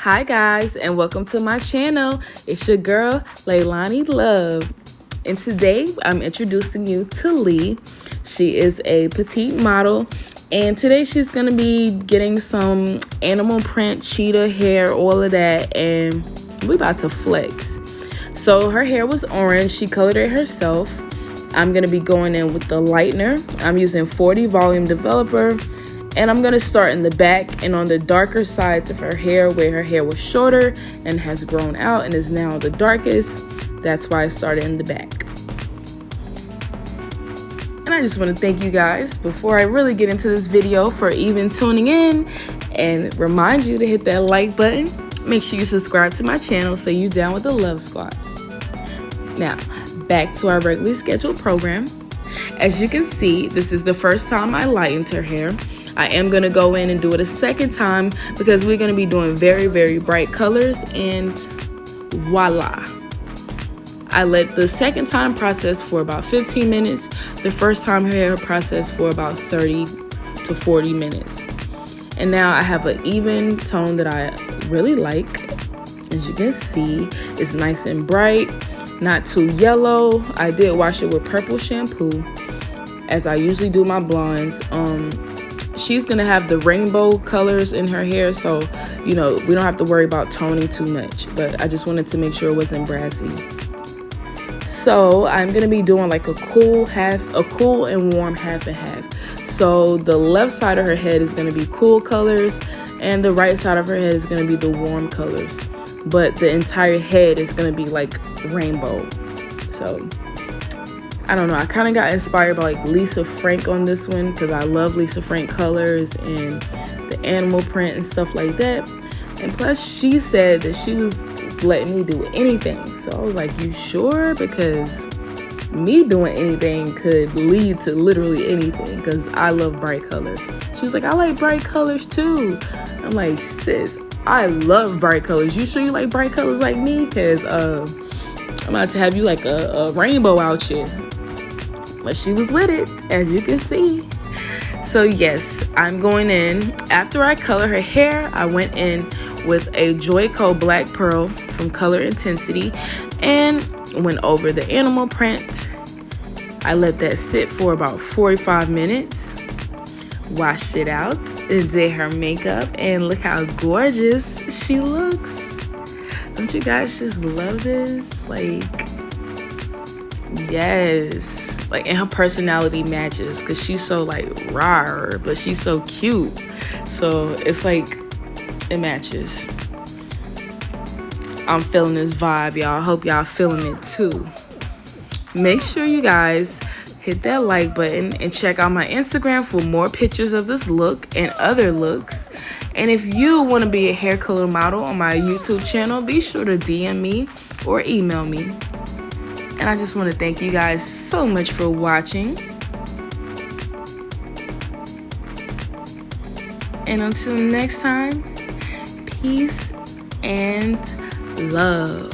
Hi guys, and welcome to my channel. It's your girl Leilani Love, and today I'm introducing you to Lee. She is a petite model, and today she's gonna be getting some animal print, cheetah hair, all of that, and we about to flex. So her hair was orange. She colored it herself. I'm gonna be going in with the lightener. I'm using 40 volume developer. And I'm gonna start in the back and on the darker sides of her hair, where her hair was shorter and has grown out and is now the darkest. That's why I started in the back. And I just want to thank you guys before I really get into this video for even tuning in, and remind you to hit that like button. Make sure you subscribe to my channel so you down with the Love Squad. Now, back to our regularly scheduled program. As you can see, this is the first time I lightened her hair. I am going to go in and do it a second time because we're going to be doing very, very bright colors, and voila. I let the second time process for about 15 minutes. The first time her hair processed for about 30 to 40 minutes. And now I have an even tone that I really like. As you can see, it's nice and bright, not too yellow. I did wash it with purple shampoo, as I usually do my blondes. She's gonna have the rainbow colors in her hair, so we don't have to worry about toning too much, but I just wanted to make sure it wasn't brassy. So I'm gonna be doing like a cool and warm half and half. So the left side of her head is gonna be cool colors, and the right side of her head is gonna be the warm colors, but the entire head is gonna be like rainbow. So I don't know, I kind of got inspired by like Lisa Frank on this one because I love Lisa Frank colors and the animal print and stuff like that. And plus she said that she was letting me do anything. So I was like, you sure? Because me doing anything could lead to literally anything because I love bright colors. She was like, I like bright colors too. I'm like, sis, I love bright colors. You sure you like bright colors like me? Because I'm about to have you like a rainbow out here. But she was with it, as you can see. So yes, I'm going in. After I color her hair, I went in with a Joico Black Pearl from Color Intensity and went over the animal print. I let that sit for about 45 minutes. Washed it out and did her makeup, and look how gorgeous she looks. Don't you guys just love this? Like, yes. Like, and her personality matches because she's so like rawr, but she's so cute. So it's like it matches. I'm feeling this vibe, y'all. I hope y'all feeling it too. Make sure you guys hit that like button and check out my Instagram for more pictures of this look and other looks. And if you want to be a hair color model on my YouTube channel, be sure to DM me or email me. And I just want to thank you guys so much for watching. And until next time, peace and love.